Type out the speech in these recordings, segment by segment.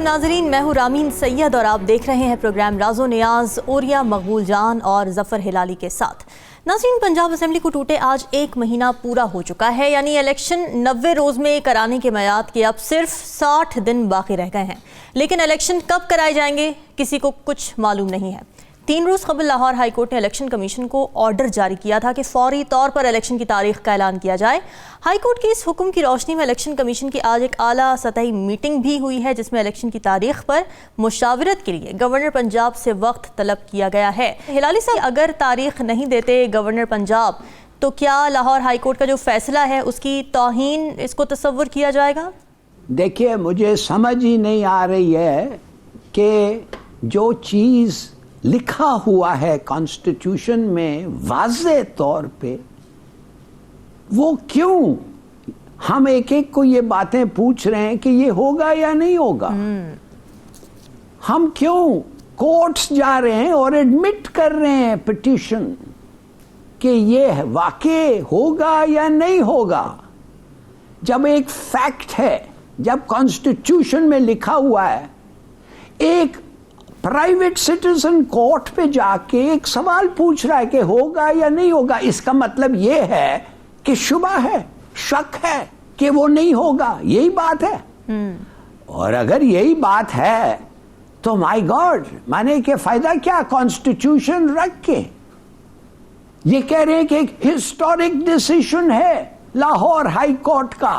नाजरीन, मैं हूँ रामीन सैयद और आप देख रहे हैं प्रोग्राम राज़ो नियाज़ ओरिया मकबूल जान और ज़फ़र हिलाली के साथ। नाज़रीन, पंजाब असेंबली को टूटे आज 1 महीना पूरा हो चुका है, यानी इलेक्शन 90 रोज़ में कराने के मियाद के अब सिर्फ 60 दिन बाकी रह गए हैं। लेकिन इलेक्शन कब कराए जाएंगे किसी को कुछ मालूम नहीं है। 3 रोज़ कबल लाहौर हाई कोर्ट ने इलेक्शन कमीशन को ऑर्डर जारी किया था कि फौरी तौर पर इलेक्शन की तारीख का ऐलान किया जाए। हाई कोर्ट के इस हुक्म की रोशनी में इलेक्शन कमीशन की आज एक आला सतही मीटिंग भी हुई है, जिसमें इलेक्शन की तारीख पर मुशावरत के लिए गवर्नर पंजाब से वक्त तलब किया गया है। हिलाली साहब, अगर तारीख नहीं देते गवर्नर पंजाब तो क्या लाहौर हाई कोर्ट का जो फैसला है उसकी तौहीन इसको तस्वुर किया जाएगा? देखिए, मुझे समझ ही नहीं आ रही है कि जो चीज़ लिखा हुआ है कॉन्स्टिट्यूशन में वाज़े तौर पे, वो क्यों हम एक एक को ये बातें पूछ रहे हैं कि ये होगा या नहीं होगा। हम क्यों कोर्ट्स जा रहे हैं और एडमिट कर रहे हैं पिटीशन कि ये वाकई होगा या नहीं होगा, जब एक फैक्ट है, जब कॉन्स्टिट्यूशन में लिखा हुआ है। एक प्राइवेट सिटीजन कोर्ट पे जाके एक सवाल पूछ रहा है कि होगा या नहीं होगा, इसका मतलब ये है कि शुबा है, शक है कि वो नहीं होगा। यही बात है। और अगर यही बात है तो माय गॉड, माने के फायदा क्या कॉन्स्टिट्यूशन रख के। ये कह रहे हैं कि एक हिस्टोरिक डिसीजन है लाहौर हाई कोर्ट का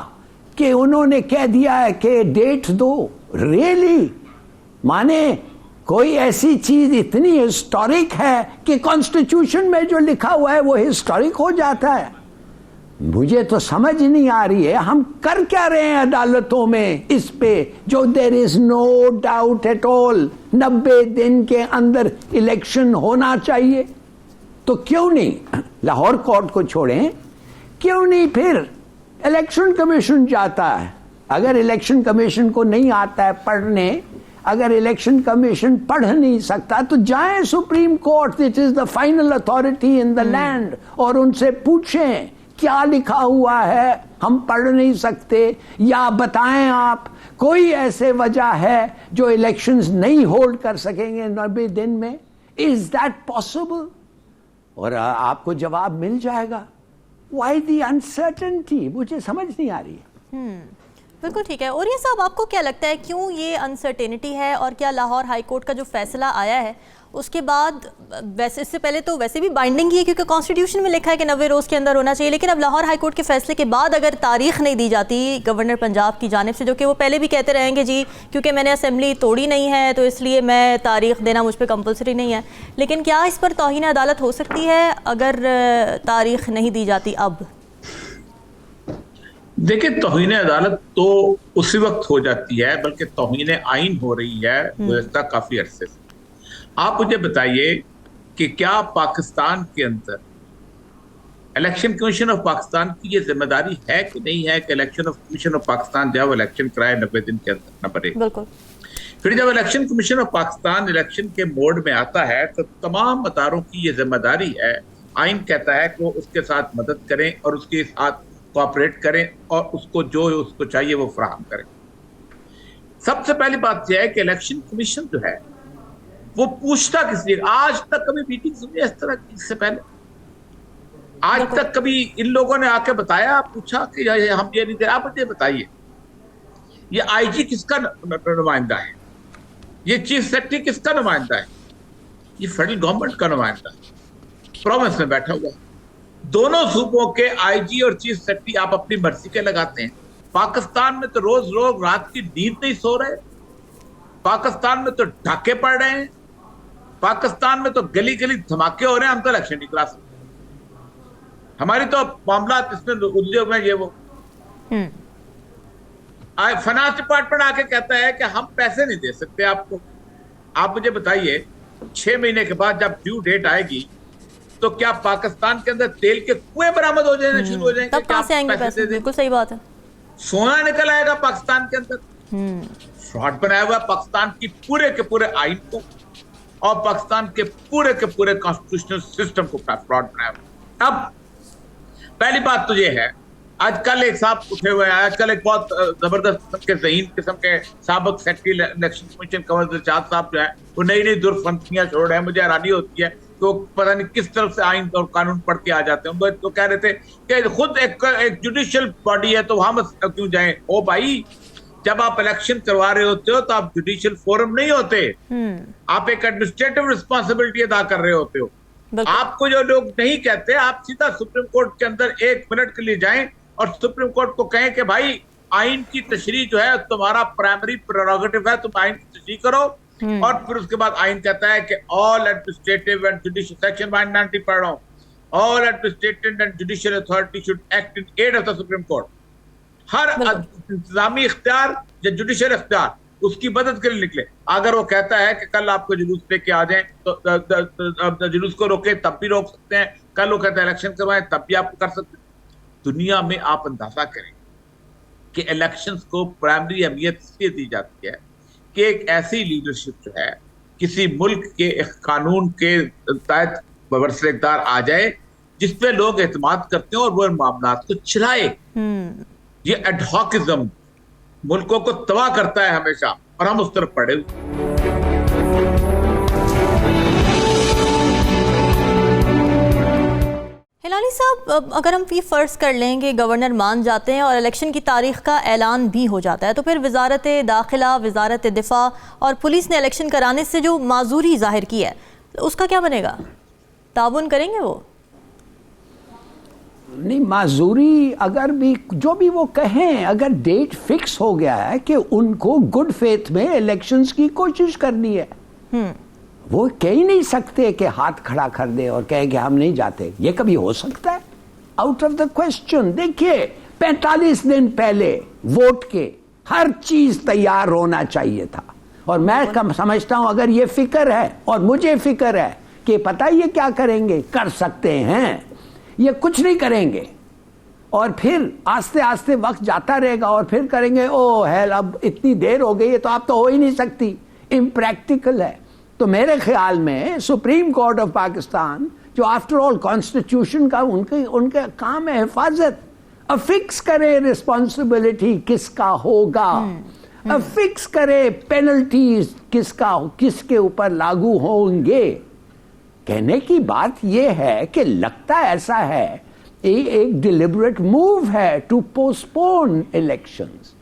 कि उन्होंने कह दिया है कि डेट दो। रियली? माने कोई ऐसी चीज इतनी हिस्टोरिक है कि कॉन्स्टिट्यूशन में जो लिखा हुआ है वो हिस्टोरिक हो जाता है? मुझे तो समझ नहीं आ रही है हम कर क्या रहे हैं अदालतों में इस पे, जो there is no doubt at all 90 दिन के अंदर इलेक्शन होना चाहिए। तो क्यों नहीं लाहौर कोर्ट को छोड़ें, क्यों नहीं फिर इलेक्शन कमीशन जाता है। अगर इलेक्शन कमीशन को नहीं आता है पढ़ने, अगर इलेक्शन कमीशन पढ़ नहीं सकता तो जाएं supreme court, it is the final authority in the land, और उनसे पूछें क्या लिखा हुआ है, हम पढ़ नहीं सकते, या बताएं आप कोई ऐसे वजह है जो इलेक्शंस नहीं होल्ड कर सकेंगे 90 दिन में। Is that possible? और आपको जवाब मिल जाएगा। व्हाई द अनसर्टेनिटी, मुझे समझ नहीं आ रही है। बिल्कुल ठीक है। और ये साहब, आपको क्या लगता है क्यों ये अनसर्टेनिटी है, और क्या लाहौर हाई कोर्ट का जो फैसला आया है उसके बाद, वैसे इससे पहले तो वैसे भी बाइंडिंग ही है क्योंकि कॉन्स्टिट्यूशन में लिखा है कि 90 रोज़ के अंदर होना चाहिए, लेकिन अब लाहौर हाई कोर्ट के फैसले के बाद अगर तारीख नहीं दी जाती गवर्नर पंजाब की जानिब से, जो कि वो पहले भी कहते रहेंगे जी क्योंकि मैंने असेंबली तोड़ी नहीं है तो इसलिए मैं तारीख देना मुझ पर कंपल्सरी नहीं है, लेकिन क्या इस पर तौहीन अदालत हो सकती है अगर तारीख नहीं दी जाती? अब देखिए, तौहीन अदालत तो उसी वक्त हो जाती है, बल्कि तौहीन आइन हो रही है गुज़श्ता काफी अरसे से। आप मुझे बताइए कि क्या पाकिस्तान के अंदर इलेक्शन कमीशन ऑफ पाकिस्तान की ये जिम्मेदारी है कि नहीं है कि इलेक्शन कमीशन ऑफ पाकिस्तान जब इलेक्शन कराए 90 दिन के अंदर न पड़े। बिल्कुल। फिर जब election commission of Pakistan election के मोड में आता है तो तमाम अदारों की ये जिम्मेदारी है, आइन कहता है कि वो उसके साथ मदद करें और उसके साथ कोऑपरेट करें और उसको जो उसको चाहिए वो फराहम करें। सबसे पहली बात यह है कि इलेक्शन कमीशन जो है वो पूछता किस लिए, आज तक कभी मीटिंग सुनी इस तरह की इससे पहले? आज तक कभी इन लोगों ने आके बताया, पूछा कि हम ये नहीं दे? आप मुझे बताइए, ये आईजी किसका नुमाइंदा है? ये चीफ सेक्रेटरी किसका नुमाइंदा है? ये फेडरल गवर्नमेंट का नुमाइंदा है, प्रोविंस में बैठा हुआ। दोनों सूबों के आईजी और चीफ सेक्रेटरी आप अपनी मर्जी के लगाते हैं। पाकिस्तान में तो रोज रोज रात की नींद नहीं सो रहे, पाकिस्तान में तो डाके पड़ रहे हैं, पाकिस्तान में तो गली गली धमाके हो रहे हैं, हम तो इलेक्शन नहीं करा सकते। हमारी तो मामला इसमें उलझे हुए हैं। ये वो फाइनेंस डिपार्टमेंट आके कहता है कि हम पैसे नहीं दे सकते आपको। आप मुझे बताइए, 6 महीने के बाद जब ड्यू डेट आएगी तो क्या पाकिस्तान के अंदर तेल के कुएं बरामद हो जाने शुरू हो जाएंगे? तब कहां से आएंगे पैसे? बिल्कुल सही बात है। सोना निकल आएगा पाकिस्तान के अंदर। फ्रॉड बनाया हुआ पाकिस्तान की पूरे के पूरे आइन को और पाकिस्तान के पूरे कॉन्स्टिट्यूशनल सिस्टम को फ्रॉड बनाया हुआ। अब पहली बात तो ये है, आजकल एक साहब उठे हुए हैं, आजकल एक बहुत जबरदस्त किस्म के ज़हीन किस्म के साबिक secretary election commission Kanwar Dilshad साहब जो है वो नई नई दुर्फंतियां छोड़ रहे हैं। मुझे हैरानी होती है तो पता नहीं किस तरफ से आइन और कानून पढ़ के आ जाते हैं। तो कह रहे थे कि खुद एक जुडिशियल बॉडी है तो वहां क्यों जाएं। ओ भाई, जब आप इलेक्शन करवा रहे होते हो तो आप जुडिशियल फोरम नहीं होते, आप एक एडमिनिस्ट्रेटिव रिस्पॉन्सिबिलिटी अदा कर रहे होते हो। आपको जो लोग नहीं कहते, आप सीधा सुप्रीम कोर्ट के अंदर 1 मिनट के लिए जाएं और सुप्रीम कोर्ट को कहें कि भाई आइन की तशरीह जो है तुम्हारा प्राइमरी प्रेरोगेटिव है, तुम आइन की तशरीह करो। और फिर उसके बाद आइन कहता है कि all administrative and judicial, section 190 पढ़ रहा हूं, all administrative and judicial authority should act in aid of the supreme court. हर इंतजामी इख्तियार या जुडिशियल इख्तियार उसकी मदद के लिए निकले। अगर वो कहता है कि कल आपको जुलूस लेके आ जाएं तो जुलूस को रोके तब भी रोक सकते हैं, कल वो कहता है इलेक्शन करवाएं तब भी आप कर सकते हैं। दुनिया में आप अंदाजा करें कि इलेक्शंस को प्राइमरी अहमियत इसलिए दी जाती है कि एक ऐसी लीडरशिप जो है किसी मुल्क के एक कानून के तहत बरसर-ए-इक़्तिदार आ जाए जिस पे लोग एतमाद करते हैं और वो मामला को चलाए। ये एडहॉकिज्म मुल्कों को तबाह करता है हमेशा और हम उस तरफ पड़े। हिलाली साहब, अगर हम ये फ़र्ज़ कर लें कि गवर्नर मान जाते हैं और इलेक्शन की तारीख का ऐलान भी हो जाता है, तो फिर वजारत दाखिला, वजारत दिफा और पुलिस ने इलेक्शन कराने से जो माजूरी जाहिर की है उसका क्या बनेगा? ताबुन करेंगे वो? नहीं, माजूरी अगर भी जो भी वो कहें, अगर डेट फिक्स हो गया है कि उनको गुड फेथ में इलेक्शंस की कोशिश करनी है, वो कह ही नहीं सकते कि हाथ खड़ा कर दे और कहे कि हम नहीं जाते। ये कभी हो सकता है? Out of the question. देखिए, 45 दिन पहले वोट के हर चीज तैयार होना चाहिए था। और मैं समझता हूं अगर ये फिक्र है और मुझे फिक्र है कि पता ये क्या करेंगे, कर सकते हैं, ये कुछ नहीं करेंगे और फिर आस्ते आस्ते वक्त जाता रहेगा और फिर करेंगे ओ हेल अब इतनी देर हो गई है तो आप तो हो ही नहीं सकती, इम्प्रैक्टिकल है। तो मेरे ख्याल में सुप्रीम कोर्ट ऑफ पाकिस्तान जो आफ्टर ऑल कॉन्स्टिट्यूशन का उनका काम है हिफाजत, अब फिक्स करे रिस्पॉन्सिबिलिटी किसका होगा, अब फिक्स करे पेनल्टीज किसके ऊपर लागू होंगे। कहने की बात यह है कि लगता ऐसा है एक डिलिबरेट मूव है टू पोस्टपोन इलेक्शंस।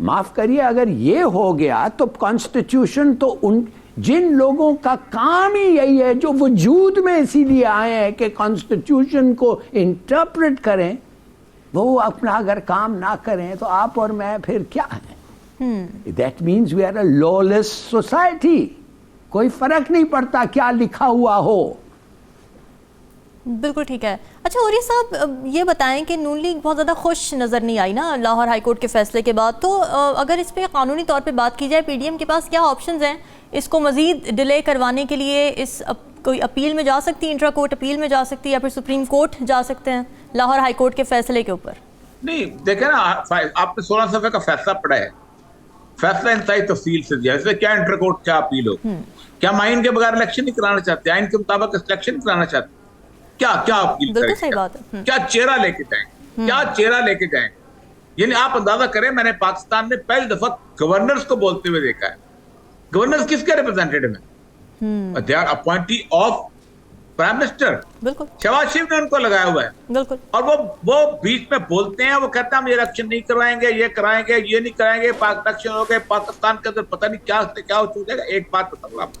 माफ करिए, अगर ये हो गया तो कॉन्स्टिट्यूशन तो उन जिन लोगों का काम ही यही है, जो वजूद में इसीलिए आए हैं कि कॉन्स्टिट्यूशन को इंटरप्रेट करें, वो अपना अगर काम ना करें तो आप और मैं फिर क्या है? That means we are a lawless society. कोई फर्क नहीं पड़ता क्या लिखा हुआ हो। बिल्कुल ठीक है। अच्छा, और ये साहब ये बताएं कि नून लीग बहुत ज़्यादा खुश नज़र नहीं आई ना लाहौर हाई कोर्ट के फैसले के बाद, तो अगर इस पर कानूनी तौर पे बात की जाए, पीडीएम के पास क्या ऑप्शंस हैं इसको मज़ीद डिले करवाने के लिए? कोई अपील में जा सकती है, इंट्रा कोर्ट अपील में जा सकती है, या फिर सुप्रीम कोर्ट जा सकते हैं लाहौर हाई कोर्ट के फैसले के ऊपर? नहीं, देखे ना, आपने 16 सफ़े का फैसला पढ़ा है, फैसला इंतहाई तफसील से दिया, इसमें क्या इंटर कोर्ट क्या अपील हो? क्या हम आइन के बगैर इलेक्शन नहीं कराना चाहते? आइन के मुताबिक इलेक्शन कराना चाहते? क्या क्या अपील करें? सही बात है। क्या चेहरा लेके जाएं? क्या चेहरा लेके जाएं? यानी आप अंदाजा करें, मैंने पाकिस्तान में पहली दफा गवर्नर्स को बोलते हुए देखा है। गवर्नर्स किसके रिप्रेजेंटेटिव हैं? They are appointee of prime minister. बिल्कुल, शहबाज शरीफ ने उनको लगाया हुआ है। बिल्कुल। और वो बीच में बोलते हैं, वो कहते हैं हम ये इलेक्शन नहीं करवाएंगे, ये कराएंगे, ये नहीं कराएंगे, इलेक्शन हो गए पाकिस्तान के अंदर, पता नहीं क्या हो चुकेगा। एक बात बताऊं आपको,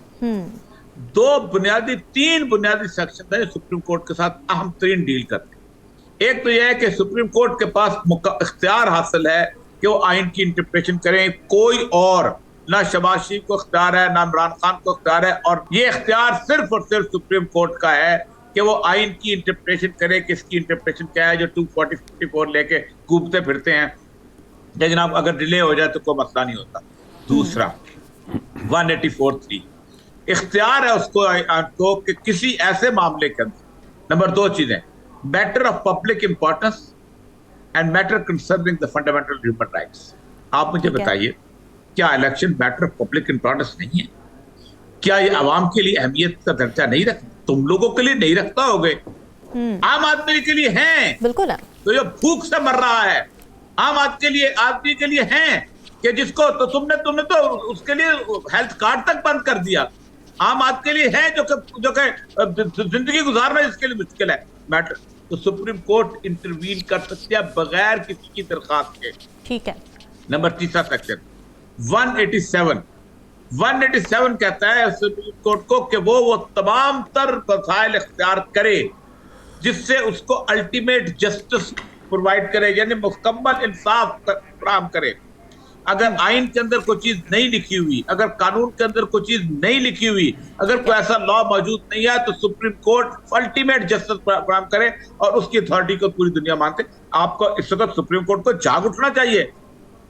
3 बुनियादी सेक्शन है सुप्रीम कोर्ट के साथ अहम तरीन डील करते हैं। एक तो यह है कि सुप्रीम कोर्ट के पास इख्तियार हासिल है कि वो आइन की इंटरप्रिटेशन करें, कोई और ना शहबाज शरीफ को इख्तियार है ना इमरान खान को इख्तियार है, और ये इख्तियार सिर्फ और सिर्फ सुप्रीम कोर्ट का है कि वो आइन की इंटरप्रिटेशन करे। किसकी इंटरप्रिटेशन क्या है? जो 240-54 लेके कूदते फिरते हैं कि जनाब अगर डिले हो जाए तो कोई मसला नहीं होता। दूसरा 184(3 इख्तियार है उसको कि किसी ऐसे मामले के अंदर, नंबर 2 चीजें, matter of public importance and matter concerning the fundamental human rights. आप मुझे बताइए, क्या election matter of public importance नहीं है? क्या ये आवाम के लिए अहमियत का दर्जा नहीं रखता? तुम लोगों के लिए नहीं रखता होगे, आम आदमी के लिए है। बिल्कुल है। तो ये भूख से मर रहा है। आम आदमी के लिए हैं कि जिसको तो तुमने तो उसके लिए हेल्थ कार्ड तक बंद कर दिया। आम आदमी के लिए है जो कि जिंदगी गुजारना जिसके लिए मुश्किल है मैटर, तो सुप्रीम कोर्ट इंटरवीन कर सकती है बगैर किसी की दरखास्त के। ठीक है। नंबर 3 सेक्शन 187 कहता है सुप्रीम कोर्ट को कि वो तमाम तर वसाइल इख्तियार करे जिससे उसको अल्टीमेट जस्टिस प्रोवाइड करे, यानी मुकम्मल इंसाफ फराहम करे। अगर आइन के अंदर कोई चीज नहीं लिखी हुई, अगर कानून के अंदर कोई चीज नहीं लिखी हुई, अगर कोई ऐसा लॉ मौजूद नहीं है, तो सुप्रीम कोर्ट अल्टीमेट जस्टिस फराहम करे और उसकी अथॉरिटी को पूरी दुनिया मानते। आपको इस वक्त सुप्रीम कोर्ट को जाग उठना चाहिए।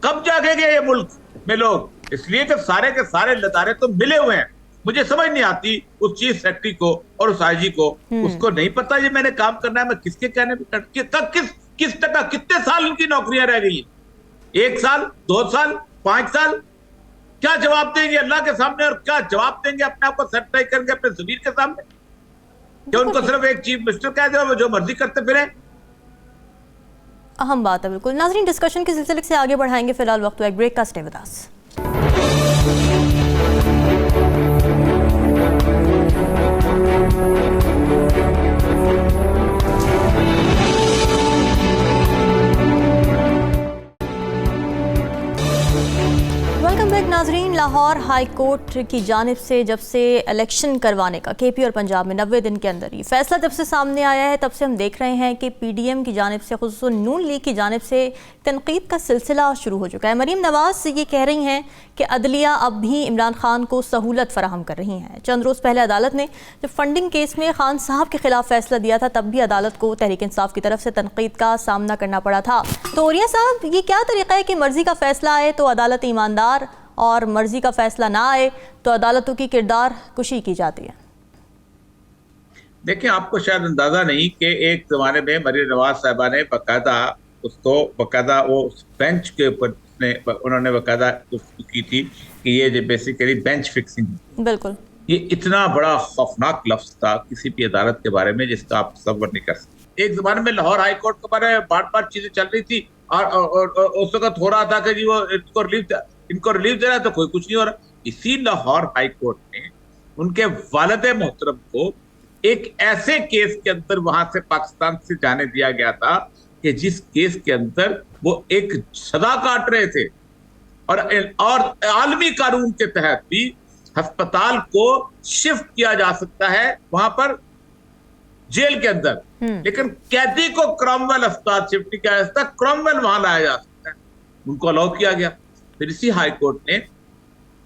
कब जागेंगे ये मुल्क में लोग? इसलिए कि सारे के सारे लतारे तो मिले हुए हैं। मुझे समझ नहीं आती उस चीफ सेक्रेटरी को और उस आईजी को, उसको नहीं पता ये मैंने काम करना है, मैं किसके कहने पे किस टका कितने साल इनकी नौकरियां रह गई? 1 साल, 2 साल, 5 साल? क्या जवाब देंगे अल्लाह के सामने और क्या जवाब देंगे अपने आप को सेटिस्फाई करके अपने जमीर के सामने? क्या उनको सिर्फ एक चीफ मिनिस्टर कह दे वो जो मर्जी करते फिरे? अहम बात है बिल्कुल। नाज़रीन, डिस्कशन के सिलसिले से आगे बढ़ाएंगे, फिलहाल वक्त हुआ एक ब्रेक का। Stay with us. नाजरीन, लाहौर हाई कोर्ट की जानिब से जब से इलेक्शन करवाने का केपी और पंजाब में 90 दिन के अंदर ही फैसला जब से सामने आया है, तब से हम देख रहे हैं कि पीडीएम की जानिब से, खुसूसन नून लीग की जानिब से तनकीद का सिलसिला शुरू हो चुका है। मरीम नवाज ये कह रही हैं कि अदलिया अब भी इमरान खान को सहूलत फराहम कर रही हैं। चंद रोज़ पहले अदालत ने जब फंडिंग केस में खान साहब के खिलाफ फैसला दिया था, तब भी अदालत को तहरीक इंसाफ की तरफ से तनकीद का सामना करना पड़ा था। तो औरिया साहब, ये क्या तरीका है कि मर्जी का फैसला आए तो अदालत ईमानदार और मर्जी का फैसला ना आए तो अदालतों की किरदार कुशी की जाती है? देखिए, आपको शायद अंदाजा नहीं कि एक जमाने में मरीम नवाज साहबा ने बकायदा वो बेंच के ऊपर उन्होंने बकायदा की थी कि ये बेसिकली बेंच फिक्सिंग। बिल्कुल, ये इतना बड़ा खौफनाक लफ्ज था किसी भी अदालत के बारे में जिसका आप तसव्वुर नहीं कर सकते। एक जमाने में लाहौर हाई कोर्ट के बारे में बार चीजें चल रही थी और उस वक्त हो रहा था कि जी वो इनको रिलीफ दे रहा है तो कोई कुछ नहीं हो रहा। इसी लाहौर हाई कोर्ट ने उनके वालिद मोहतरम को एक ऐसे केस के अंदर वहां से पाकिस्तान से जाने दिया गया था कि जिस केस के अंदर वो एक सजा काट रहे थे और आलमी कानून के तहत भी अस्पताल को शिफ्ट किया जा सकता है वहां पर जेल के अंदर, लेकिन कैदी को क्रॉमवेल अस्पताल शिफ्ट नहीं किया जा सकता, क्रॉमवेल वहां लाया जा सकता है। उनको अलाउ किया गया। फिर इसी हाई कोर्ट ने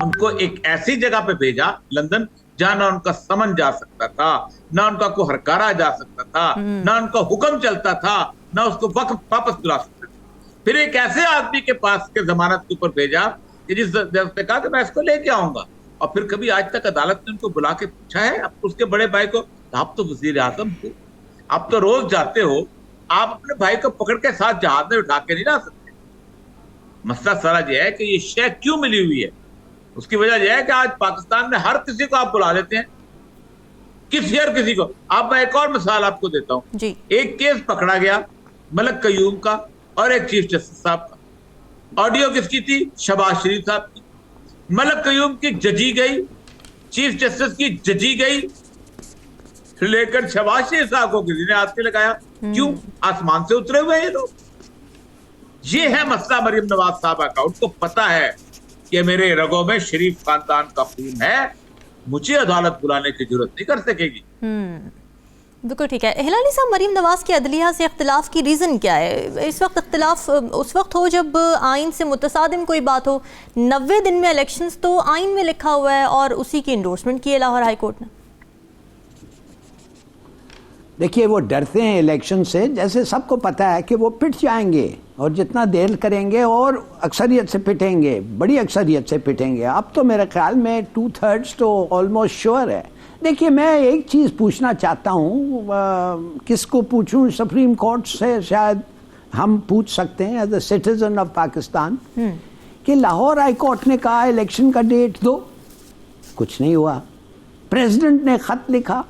उनको एक ऐसी जगह पे भेजा, लंदन, जहां ना उनका समन जा सकता था, ना उनका को हरकारा जा सकता था, ना उनका हुक्म चलता था, ना उसको वक्त वापस दिला सकते थे। फिर एक ऐसे आदमी के पास के जमानत के ऊपर भेजा कि जिसने कहा कि मैं इसको लेके आऊंगा, और फिर कभी आज तक अदालत ने उनको बुला के पूछा है अब उसके बड़े भाई को, आप तो वजीर आजम हो, आप तो रोज जाते हो, आप अपने भाई को पकड़ के साथ जहाज में उठा के नहीं ला सकते। मसला सारा यह है कि ये शय क्यों मिली हुई है। उसकी वजह यह है कि आज पाकिस्तान में हर किसी को आप बुला लेते हैं, किसी को। आप मैं एक और मिसाल आपको देता हूं जी। एक केस पकड़ा गया मलक कयूम का और एक चीफ जस्टिस साहब का। ऑडियो किसकी थी? शहबाज शरीफ साहब की। मलक कयूम की जजी गई, चीफ जस्टिस की जजी गई, लेकर शहबाज शरीफ साहब को किसी ने हाथ नहीं लगाया। क्यों? आसमान से उतरे हुए ये लोग। ये है मसला मरीम नवाज साहबा का। उनको पता है कि मेरे रगों में शरीफ खानदान का खून है, मुझे अदालत बुलाने की जरूरत नहीं कर सकेगी। बिल्कुल ठीक है। हिलाली साहब, मरीम नवाज के अदलिया से इख्तिलाफ की रीज़न क्या है? इस वक्त इख्तिलाफ उस वक्त हो जब आइन से मुतसादिम कोई बात हो। 90 दिन में इलेक्शंस तो आइन में लिखा हुआ है और उसी की इंडोर्समेंट की है लाहौर हाई कोर्ट ने। देखिए, वो डरते हैं इलेक्शन से, जैसे सबको पता है कि वो पिट जाएंगे और जितना देर करेंगे और अक्सरियत से पिटेंगे, बड़ी अक्सरियत से पिटेंगे। अब तो मेरे ख्याल में 2/3 तो ऑलमोस्ट श्योर है। देखिए, मैं एक चीज़ पूछना चाहता हूँ, किसको पूछूं? सुप्रीम कोर्ट से शायद हम पूछ सकते हैं as a citizen of Pakistan, कि लाहौर हाई कोर्ट ने कहा इलेक्शन का डेट दो, कुछ नहीं हुआ। प्रेसिडेंट ने खत लिखा,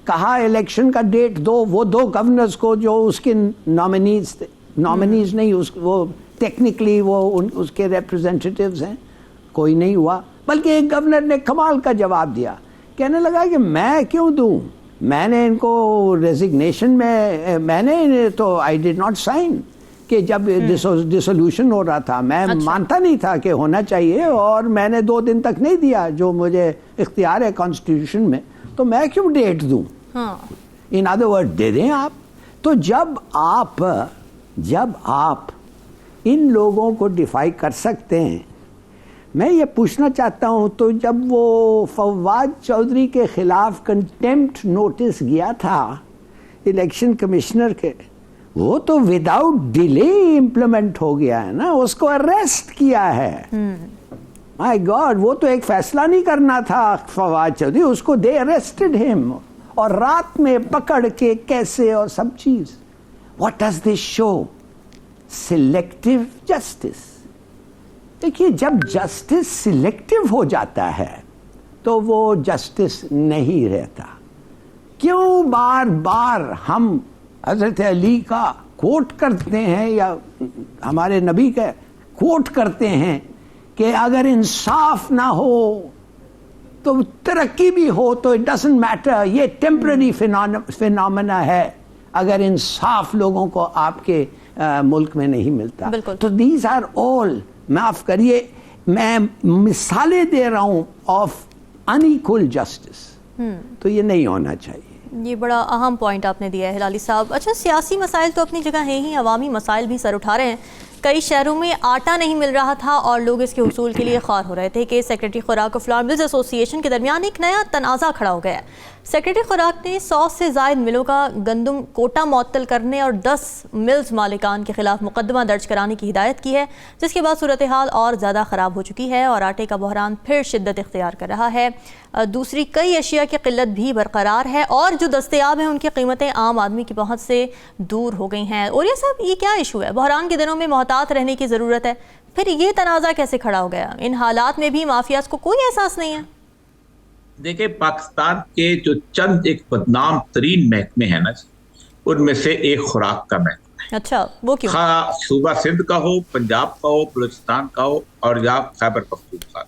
कहा इलेक्शन का डेट दो, वो 2 गवर्नर्स को जो उसके नॉमिनीज थे, नॉमिनीज नहीं, वो टेक्निकली वो उसके रिप्रेजेंटेटिव्स हैं, कोई नहीं हुआ। बल्कि एक गवर्नर ने कमाल का जवाब दिया, कहने लगा कि मैं क्यों दूं, मैंने इनको रेजिग्नेशन में, मैंने तो आई डिड नॉट साइन, कि जब डिसोल्यूशन हो रहा था मैं मानता नहीं था कि होना चाहिए, और मैंने 2 दिन तक नहीं दिया जो मुझे इख्तियार है कॉन्स्टिट्यूशन में, तो मैं क्यों डेट दूं। इन अदर वर्ड दे दें आप। तो जब आप इन लोगों को डिफाई कर सकते हैं, मैं ये पूछना चाहता हूं, तो जब वो फवाद चौधरी के खिलाफ कंटेम्प्ट नोटिस गया था इलेक्शन कमिश्नर के, वो तो विदाउट डिले इम्प्लीमेंट हो गया है ना, उसको अरेस्ट किया है। माय गॉड, वो तो एक फैसला नहीं करना था फवाद चौधरी, उसको दे अरेस्टेड हिम, और रात में पकड़ के कैसे और सब चीज। What does this show? Selective justice. देखिए, जब जस्टिस सिलेक्टिव हो जाता है तो वो जस्टिस नहीं रहता। क्यों बार बार हम हजरत अली का कोट करते हैं या हमारे नबी का कोट करते हैं कि अगर इंसाफ ना हो तो तरक्की भी हो तो इट डजंट मैटर, ये टेम्पररी फिनोमेना है अगर इंसाफ लोगों को आपके मुल्क में नहीं मिलता। तो दीज आर ऑल, माफ करिए मैं मिसालें दे रहा हूं ऑफ अनइक्वल जस्टिस। तो ये नहीं होना चाहिए। ये बड़ा अहम पॉइंट आपने दिया है हिलाली साहब। अच्छा, सियासी मसाइल तो अपनी जगह हैं ही, अवामी मसाइल भी सर उठा रहे हैं। कई शहरों में आटा नहीं मिल रहा था और लोग इसके हुसूल के लिए ख्वार हो रहे थे कि सेक्रेटरी खुराक और फ्लोर मिल्स एसोसिएशन के दरमियान एक नया तनाज़ा खड़ा हो गया है। सेक्रेटरी खुराक ने 100 से ज़ायद मिलों का गंदम कोटा मुअत्तल करने और 10 मिल्स मालिकान के खिलाफ मुकदमा दर्ज कराने की हिदायत की है, जिसके बाद सूरत हाल और ज़्यादा ख़राब हो चुकी है और आटे का बहरान फिर शिद्दत इख्तियार कर रहा है। दूसरी कई अशिया की किल्लत भी बरकरार है और जो दस्तयाब हैं उनकी कीमतें आम आदमी की पहुँच से दूर हो गई हैं। और ये सब ये क्या इशू है? बहरान के दिनों में मोहतात रहने की ज़रूरत है, फिर ये तनाज़ा कैसे खड़ा हो गया? इन हालात में भी माफियाज को कोई एहसास नहीं है। देखिए, पाकिस्तान के जो चंद एक बदनाम तरीन महकमे हैं ना, उनमें से एक खुराक का महकमा है। अच्छा, वो क्यों? सूबा सिंध का हो, पंजाब का हो, बलूचिस्तान का हो और या खैबर पख्तूनख्वा,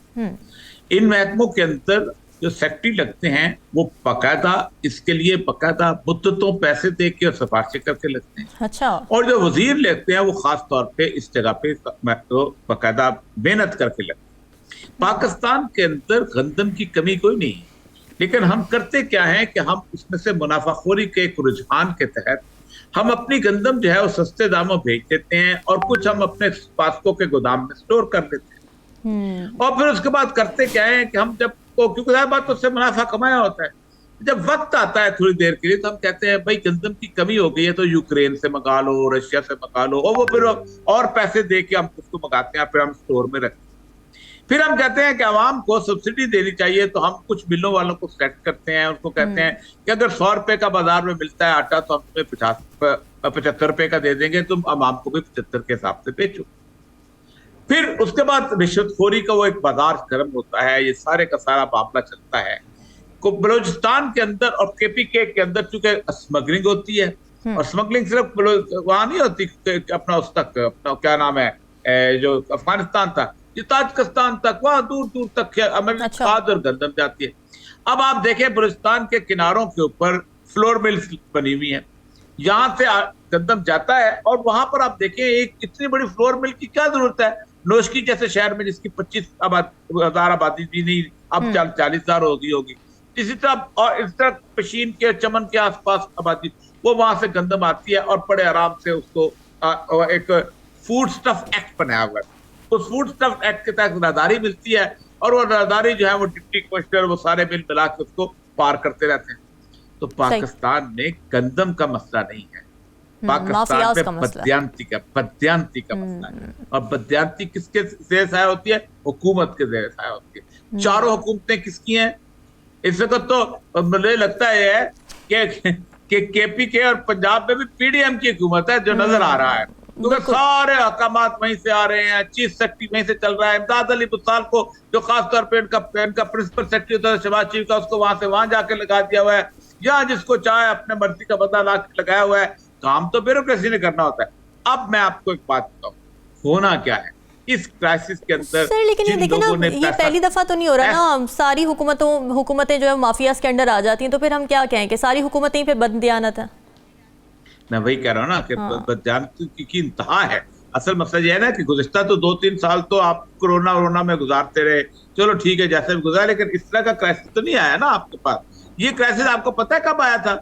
इन महकमों के अंदर जो सेक्रेटरी लगते हैं वो बाकायदा इसके लिए बाकायदा मुद्दतों पैसे दे के और सिफारिशें करके लगते हैं। अच्छा। और जो वजीर लगते हैं वो खास तौर पे इस जगह पे बाकायदा मेहनत करके लगते हैं। पाकिस्तान के अंदर गंदम की कमी कोई नहीं है, लेकिन हम करते क्या है कि हम उसमें से मुनाफाखोरी के एक रुझान के तहत हम अपनी गंदम जो है वो सस्ते दामों भेज देते हैं और कुछ हम अपने पासकों के गोदाम में स्टोर कर देते हैं। और फिर उसके बाद करते क्या है कि हम जब क्योंकि बात उससे मुनाफा कमाया होता है, जब वक्त आता है थोड़ी देर के लिए तो हम कहते हैं भाई गंदम की कमी हो गई है तो यूक्रेन से मंगा लो, रशिया से मंगा लो, और वो फिर और पैसे दे के हम उसको मंगाते हैं, फिर हम स्टोर में रखते हैं। फिर हम कहते हैं कि आवाम को सब्सिडी देनी चाहिए, तो हम कुछ मिलों वालों को सेलेक्ट करते हैं, उनको कहते हैं कि अगर 100 रुपए का बाजार में मिलता है आटा तो हम तुम्हें 75 रुपए का दे देंगे, तुम आवाम को भी 75 के हिसाब से बेचो। फिर उसके बाद रिश्वतखोरी का वो एक बाजार गर्म होता है, ये सारे का सारा मामला चलता है। बलूचिस्तान के अंदर और केपीके के अंदर चूंकि स्मगलिंग होती है, और स्मगलिंग सिर्फ वहां नहीं होती, अपना उस तक अपना क्या नाम है जो अफगानिस्तान था, ये ताजिकिस्तान तक, वहां दूर दूर तक अमेरिका खाद और गंदम जाती है। अब आप देखें बलूचिस्तान के किनारों के ऊपर फ्लोर मिल्स बनी हुई है, यहाँ से गंदम जाता है और वहां पर आप देखें एक इतनी बड़ी फ्लोर मिल की क्या जरूरत है। नोशकी जैसे शहर में जिसकी 25,000 आबादी थी नहीं, अब 40,000 होगी। इसी तरह और इस तरह पशीन के चमन के आसपास आबादी, वो वहां से गंदम आती है और बड़े आराम से उसको एक फूड स्टफ एक्ट बनाया हुआ है, उस फूड स्टफ एक्ट के तहत राहदारी मिलती है और वो राहदारी जो है वो डिप्टी कमिश्नर वो सारे बिल मिला के उसको पार करते रहते हैं। तो पाकिस्तान में गंदम का मसला नहीं है, पाकिस्तान में बदयांती का मसला है। और बदयांती किसके ज़ेर साया होती है? हुकूमत के ज़ेर साया होती है। चारों हुकूमतें किसकी हैं इस वक्त? तो मुझे लगता है कि केपीके और पंजाब में भी पीडीएम की हुकूमत है, जो नजर आ रहा है, क्योंकि सारे हकामात वहीं से आ रहे हैं, चीफ सेक्रेटरी वहीं से चल रहा है। इमदाद अली बुसाल को जो खास तौर पे इनका प्रिंसिपल सेक्रेटरी होता है शहबाज शरीफ का, उसको वहां से वहां जाके लगा दिया हुआ है। या जिसको चाहे अपने मर्जी का बदला लगाया हुआ है, काम तो ब्यूरोक्रेसी ने करना होता है। अब मैं आपको एक बात बताऊं, होना क्या है इस क्राइसिस के अंदर। सर लेकिन ये देखिए ना, ये पहली दफा तो नहीं हो रहा ना, सारी हुकूमतें जो है माफियाज के अंडर आ जाती हैं, तो फिर हम क्या कहें कि सारी हुकूमतें ही पे बददियानत है। मैं वही कह रहा हूँ ना कि बददियानत की इंतहा है। असल मसला ये है ना कि गुज़िश्ता तो 2-3 साल तो आप कोरोना में गुजारते रहे, चलो ठीक है जैसे भी गुजारा, लेकिन इस तरह का क्राइसिस तो नहीं आया ना आपके पास। ये क्राइसिस आपको पता है कब आया था?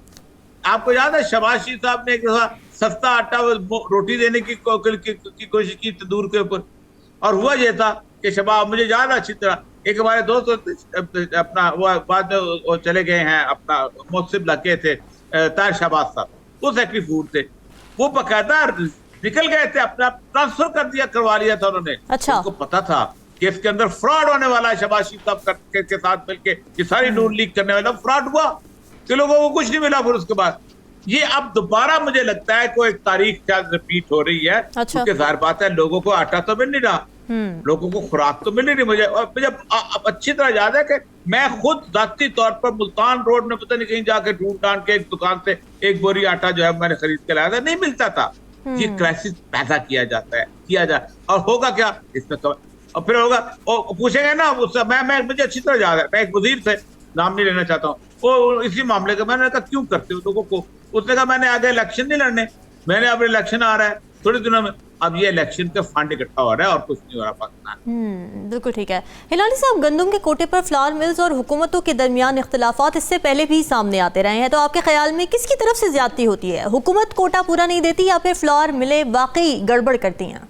आपको याद है शहबाज शरीफ साहब ने एक सस्ता आटा रोटी देने की कोशिश की तंदूर के ऊपर, और हुआ ये था कि शहबाज, मुझे याद है अच्छी तरह, एक हमारे दोस्त अपना वो बाद में चले गए हैं, अपना मोहसिब लगे थे तार शहबाज साहब, वो सेक्रेटरी फूड थे, वो बकायदा निकल गए थे, अपना ट्रांसफर करवा लिया था उन्होंने। अच्छा। उनको पता था कि इसके अंदर फ्रॉड होने वाला है, शहबाज शरीफ साहब के साथ मिलकर ये सारी नून लीक करने वाला फ्रॉड हुआ कि लोगों को कुछ नहीं मिला। फिर उसके बाद ये अब दोबारा मुझे लगता है कोई एक तारीख शायद रिपीट हो रही है। अच्छा। क्योंकि जाहिर बात है लोगों को आटा तो मिल नहीं रहा, लोगों को खुराक तो मिल नहीं रही। मुझे अच्छी तरह याद है कि मैं खुद जाती तौर पर मुल्तान रोड में पता नहीं कहीं जाके ढूंढ ढांड के एक दुकान से एक बोरी आटा जो है मैंने खरीद के लाया था, नहीं मिलता था। ये क्राइसिस पैदा किया जाता है, और होगा क्या इसमें तो, और फिर होगा और पूछेंगे ना मैं मुझे अच्छी तरह याद है, मैं एक वजीर से नाम नहीं लेना चाहता हूँ, वो इसी मामले का मैंने कहा क्यों करते हो लोगों को, उसने कहा मैंने आगे इलेक्शन नहीं लड़ने, मैंने अब इलेक्शन आ रहा है थोड़े दिनों में, अब ये इलेक्शन का फंड इकट्ठा हो रहा है और कुछ नहीं हो रहा पाकिस्तान। बिल्कुल ठीक है। हिलाली साहब, गंदम के कोटे पर फ्लावर मिल्स और हुकूमतों के दरमियान इख्तिलाफात इससे पहले भी सामने आते रहे हैं, तो आपके ख्याल में किसकी तरफ से ज्यादती होती है? हुकूमत कोटा पूरा नहीं देती या फिर फ्लावर मिलें वाकई गड़बड़ करती हैं?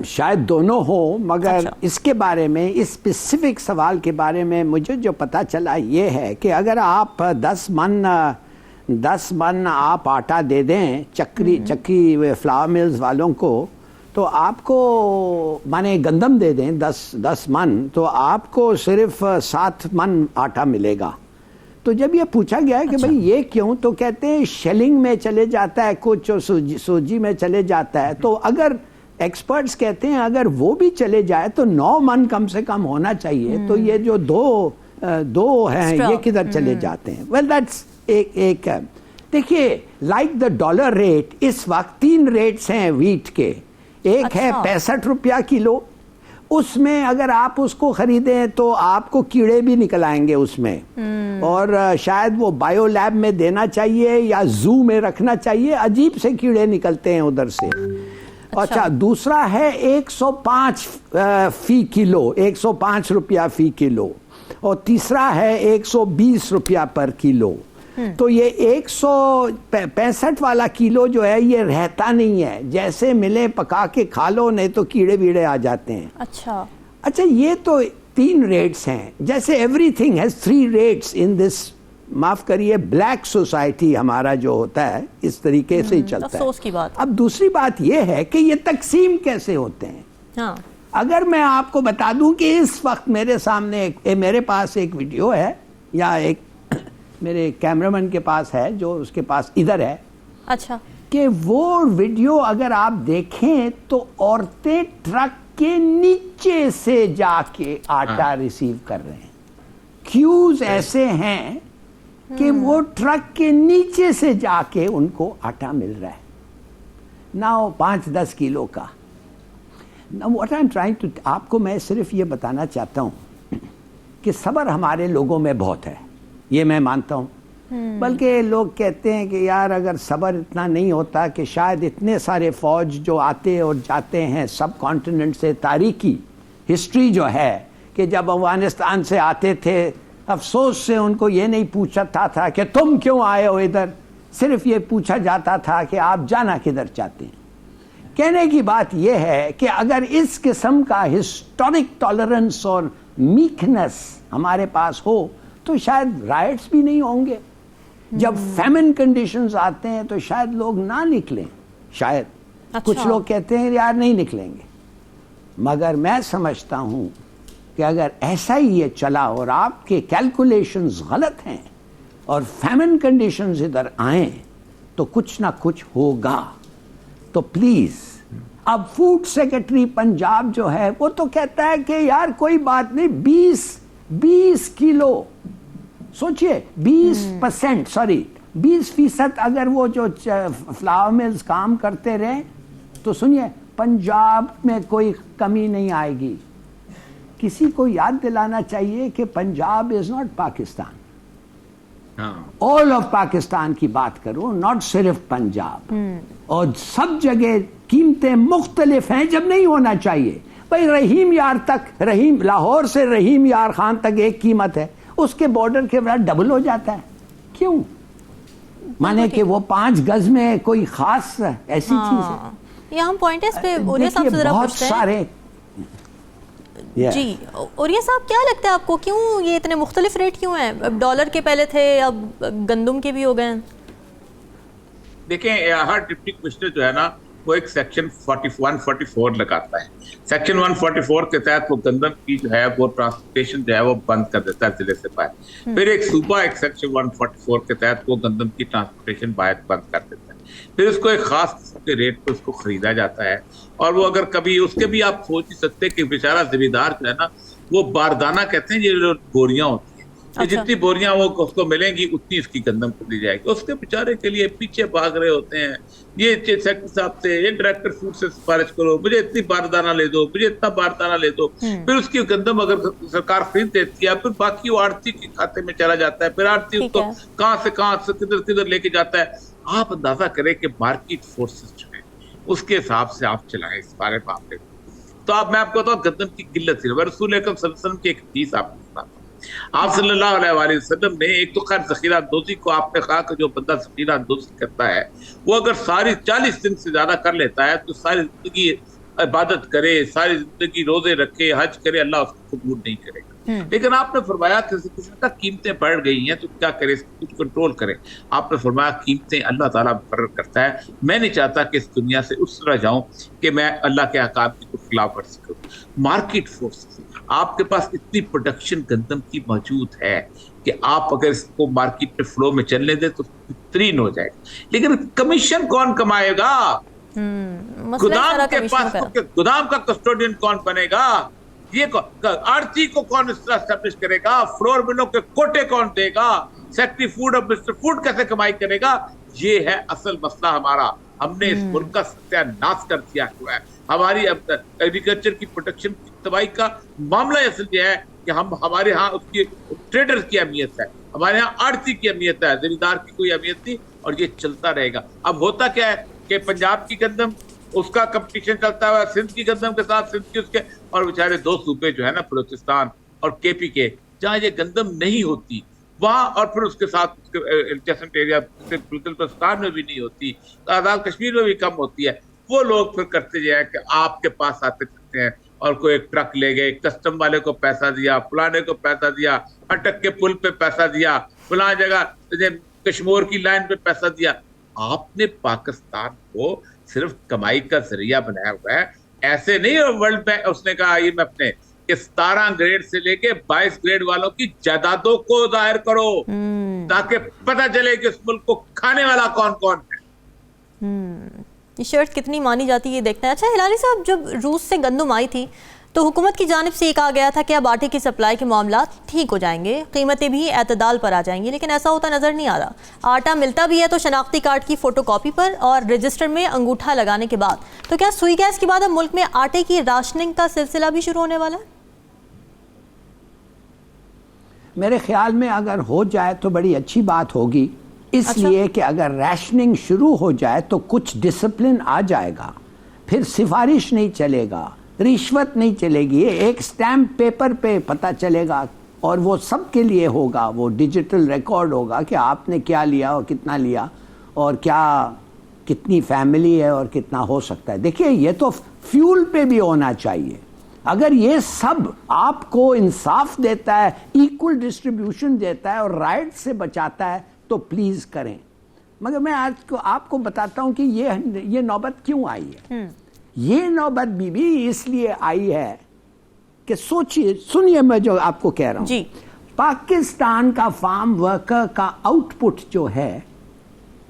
शायद दोनों हो, मगर अच्छा। इसके बारे में, इस स्पेसिफिक सवाल के बारे में मुझे जो पता चला ये है कि अगर आप 10 मन आप आटा दे दें चक्की फ्लावर मिल्स वालों को, तो आपको माने गंदम दे दें 10 मन, तो आपको सिर्फ 7 मन आटा मिलेगा। तो जब ये पूछा गया है कि अच्छा। भाई ये क्यों, तो कहते हैं शेलिंग में चले जाता है कुछ, और सूजी में चले जाता है। तो अगर एक्सपर्ट्स कहते हैं अगर वो भी चले जाए तो 9 मन कम से कम होना चाहिए, तो ये जो दो हैं ये किधर चले जाते हैं? वेल दैट्स एक देखिए, लाइक द डॉलर रेट, इस वक्त 3 रेट्स हैं वीट के। एक अच्छा। है 65 रुपया किलो, उसमें अगर आप उसको खरीदें तो आपको कीड़े भी निकल आएंगे उसमें, और शायद वो बायो लैब में देना चाहिए या जू में रखना चाहिए, अजीब से कीड़े निकलते हैं उधर से। अच्छा, दूसरा है 105 फी किलो, 105 रुपया फी किलो, और तीसरा है 120 रुपया पर किलो। तो ये 165 वाला किलो जो है ये रहता नहीं है, जैसे मिले पका के खा लो, नहीं तो कीड़े वीड़े आ जाते हैं। अच्छा, ये तो 3 रेट्स हैं, जैसे everything has 3 rates in this, माफ करिए, ब्लैक सोसाइटी हमारा जो होता है इस तरीके से ही चलता है। अफसोस की बात। अब दूसरी बात यह है कि ये तकसीम कैसे होते हैं। हाँ। अगर मैं आपको बता दूं कि इस वक्त मेरे सामने मेरे पास एक वीडियो है, या एक मेरे कैमरामैन के पास है जो उसके पास इधर है। अच्छा। कि वो वीडियो अगर आप देखें तो औरतें ट्रक के नीचे से जाके आटा रिसीव कर रहे हैं। क्यूज ऐसे हैं कि वो ट्रक के नीचे से जाके उनको आटा मिल रहा है ना, 5-10 किलो का। What I am trying to, आपको मैं सिर्फ ये बताना चाहता हूं कि सब्र हमारे लोगों में बहुत है, ये मैं मानता हूं। बल्कि लोग कहते हैं कि यार अगर सब्र इतना नहीं होता कि शायद इतने सारे फौज जो आते और जाते हैं सब कॉन्टिनेंट से, तारीखी हिस्ट्री जो है कि जब अफगानिस्तान से आते थे अफसोस से उनको ये नहीं पूछा था कि तुम क्यों आए हो इधर, सिर्फ ये पूछा जाता था कि आप जाना किधर चाहते हैं। कहने की बात यह है कि अगर इस किस्म का हिस्टोरिक टॉलरेंस और मीकनेस हमारे पास हो तो शायद राइट्स भी नहीं होंगे। जब फैमिन कंडीशंस आते हैं तो शायद लोग ना निकलें, शायद। अच्छा। कुछ लोग कहते हैं यार नहीं निकलेंगे, मगर मैं समझता हूं कि अगर ऐसा ही ये चला और आपके कैलकुलेशंस गलत हैं और फैमिन कंडीशंस इधर आए तो कुछ ना कुछ होगा। तो प्लीज, अब फूड सेक्रेटरी पंजाब जो है वो तो कहता है कि यार कोई बात नहीं, 20 किलो, सोचिए 20% सॉरी 20% अगर वो जो फ्लावर मिल्स काम करते रहे तो सुनिए पंजाब में कोई कमी नहीं आएगी। किसी को याद दिलाना चाहिए कि Punjab is not Pakistan. All of Pakistan की बात करूं, नॉट सिर्फ पंजाब। और सब जगह कीमतें मुख्तलिफ हैं जब नहीं होना चाहिए। भाई रहीम यार तक, रहीम लाहौर से रहीम यार खान तक एक कीमत है, उसके बॉर्डर के बाद डबल हो जाता है। क्यों? माने कि वो 5 गज में कोई खास ऐसी चीज है। यहाँ पॉइंट है इस पे ओरिया साहब से जरा बहुत सारे जी। ओरिया साहब क्या लगता है आपको, क्यों ये इतने मुख्तलिफ रेट क्यों हैं? अब डॉलर के पहले थे, अब गंदुम के भी हो गए हैं। देखें, हर डिप्टी कमिश्नर जो है ना वो एक सेक्शन 144 लगाता है। सेक्शन 144 के तहत वो गंदम की जो है वो ट्रांसपोर्टेशन जो है वो बंद कर देता है जिले से बाहर। फिर एक सूबा एक सेक्शन 144 के तहत वो गंदम की ट्रांसपोर्टेशन बाहर बंद कर देता है। फिर उसको एक खास के रेट पे उसको खरीदा जाता है। और वो अगर कभी उसके भी आप सोच ही सकते कि बेचारा जिम्मेदार जो है ना वो बारदाना कहते हैं, ये जो बोरियां होती है, अच्छा। जितनी बोरियां वो उसको मिलेंगी उतनी इसकी गंदम को दी जाएगी। उसके बेचारे के लिए पीछे भाग रहे होते हैं, ये सेक्रेटरी साहब से, ये डायरेक्टर फूड से सिफारिश करो, मुझे इतनी बारदाना ले दो, मुझे इतना बारदाना ले दो। फिर उसकी गंदम अगर सरकार खरीद देती है, फिर बाकी वो आड़ती के खाते में चला जाता है। फिर आड़ती उसको कहां से किधर किधर लेके जाता है। आप अंदाजा करें कि मार्केट फोर्सेस जो है उसके हिसाब से आप चलाएं इस बारे मामले में। तो आप, मैं आपको बताऊं, गंदम की किल्लत थी। रसूल अकरम सल्लल्लाहु अलैहि वसल्लम की एक हदीस आपको सुनाता हूं। आप सल्लल्लाहु अलैहि वसल्लम ने, एक तो खैर ज़ख़ीरा अंदोज़ी को आपने कहा कि जो बंदा ज़ख़ीरा अंदोज़ी करता है वो अगर सारी 40 दिन से ज्यादा कर लेता है तो सारी जिंदगी इबादत करे, सारी जिंदगी रोजे रखे, हज करे, अल्लाह उसको कबूल नहीं करेगा। लेकिन आपने फरमाया कि किसी का कीमतें बढ़ गई हैं तो क्या करे, कुछ कंट्रोल करें। आपने फरमाया कीमतें अल्लाह ताला मुकर्रर करता है। मैं नहीं चाहता कि इस दुनिया से उस तरह जाऊं कि मैं अल्लाह के अहकाम की कुछ खिलाफ वर्जी करूं। मार्केट फोर्सेस, आपके पास इतनी प्रोडक्शन गंदम की मौजूद है कि आप अगर इसको मार्केट में फ्लो में चलने दें तो बेहतरीन हो जाएगा। लेकिन कमीशन कौन कमाएगा? गोदाम के पास गोदाम का कस्टोडियन कौन बनेगा? ये आरती को कौन इस तरह एस्टेब्लिश करेगा? फ्लोर मिलों के कोटे कौन देगा? सेक्रेटरी फूड और मिस्टर फूड कैसे कमाई करेगा? ये है असल मसला हमारा। हमने इस मुल्क का सत्यानाश कर दिया हुआ है। हमारी एग्रीकल्चर की प्रोडक्शन की तबाही का मामला असल ये है कि हमारे यहाँ उसकी ट्रेडर की अहमियत है, हमारे यहाँ आड़ती की अहमियत है, जमींदार की कोई अहमियत नहीं। और ये चलता रहेगा। अब होता क्या है कि पंजाब की गंदम, उसका कंपटीशन चलता है सिंध की गंदम के साथ, सिंध की उसके, और बेचारे 2 सूबे जो है ना बलूचिस्तान और केपी के, जहाँ ये गंदम नहीं होती वहाँ, और फिर उसके साथ एडजेसेंट एरिया बलूचिस्तान में भी नहीं होती, आजाद कश्मीर में भी कम होती है। वो लोग फिर करते जाए कि आपके पास आते करते हैं और कोई एक ट्रक ले गए, कस्टम वाले को पैसा दिया, फलाने को पैसा दिया, अटक के पुल पे पैसा दिया, फलां जगह कश्मीर की लाइन पे पैसा दिया। आपने पाकिस्तान को सिर्फ कमाई का जरिया बनाया हुआ है। ऐसे नहीं वर्ल्ड बैंक, उसने कहा IMF ने कि 17 ग्रेड से लेके 22 ग्रेड वालों की जायदादों को जाहिर करो ताकि पता चले कि इस मुल्क को खाने वाला कौन कौन है। ये शर्त कितनी मानी जाती है ये देखना है। अच्छा हिलाली साहब, जब रूस से गंदम आई थी तो हुकूमत की जानिब से ये कहा गया था कि अब आटे की सप्लाई के मामला ठीक हो जाएंगे, कीमतें भी एतदाल पर आ जाएंगी, लेकिन ऐसा होता नज़र नहीं आ रहा। आटा मिलता भी है तो शनाख्ती कार्ड की फ़ोटोकॉपी पर और रजिस्टर में अंगूठा लगाने के बाद। तो क्या सुई गैस के बाद अब मुल्क में आटे की राशनिंग का सिलसिला भी शुरू होने वाला है? मेरे ख्याल में अगर हो जाए तो बड़ी अच्छी बात होगी, इसलिए कि अगर रैशनिंग शुरू हो जाए तो कुछ डिसिप्लिन आ जाएगा, फिर सिफारिश नहीं चलेगा, रिश्वत नहीं चलेगी, एक स्टैम्प पेपर पे पता चलेगा और वो सबके लिए होगा, वो डिजिटल रिकॉर्ड होगा कि आपने क्या लिया और कितना लिया और क्या कितनी फैमिली है और कितना हो सकता है। देखिए ये तो फ्यूल पे भी होना चाहिए। अगर ये सब आपको इंसाफ देता है, इक्वल डिस्ट्रीब्यूशन देता है और राइट से बचाता है तो प्लीज करें। मगर मैं आज को आपको बताता हूं कि ये नौबत क्यों आई है। ये नौबत भी इसलिए आई है कि सोचिए, सुनिए मैं जो आपको कह रहा हूं जी। पाकिस्तान का फार्म वर्कर का आउटपुट जो है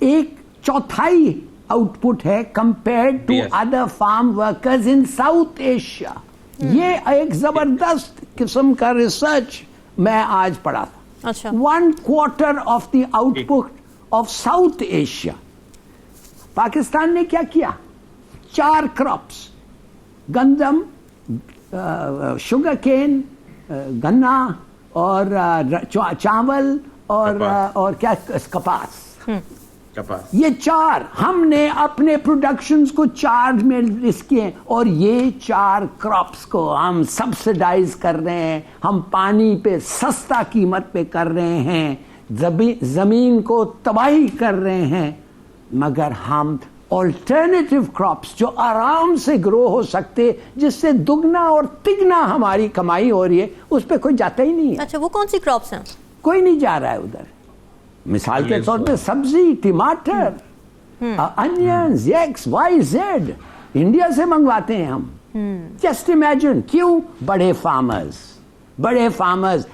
1/4 आउटपुट है compare to other farm workers in South Asia. ये एक जबरदस्त किस्म का रिसर्च मैं आज पढ़ा था। अच्छा। 1/4 of the output of south Asia. Pakistan ने क्या किया? 4 क्रॉप्स, गंदम, शुगर केन, गन्ना और चावल और क्या, कपास। ये 4 हमने अपने प्रोडक्शंस को 4 में लिस्ट किए, और ये 4 क्रॉप्स को हम सब्सिडाइज कर रहे हैं, हम पानी पे सस्ता कीमत पे कर रहे हैं, जमीन को तबाही कर रहे हैं, मगर हम ऑल्टरनेटिव क्रॉप्स जो आराम से ग्रो हो सकते, जिससे दुगना और तिगना हमारी कमाई हो रही है, उस पे कोई जाता ही नहीं है। अच्छा, वो कौन सी क्रॉप्स हैं? कोई नहीं जा रहा है उधर। मिसाल के तौर पे सब्जी, टमाटर, onions, X, Y, Z India से मंगवाते हैं हम। जस्ट इमेजिन, क्यों? बड़े फार्मर्स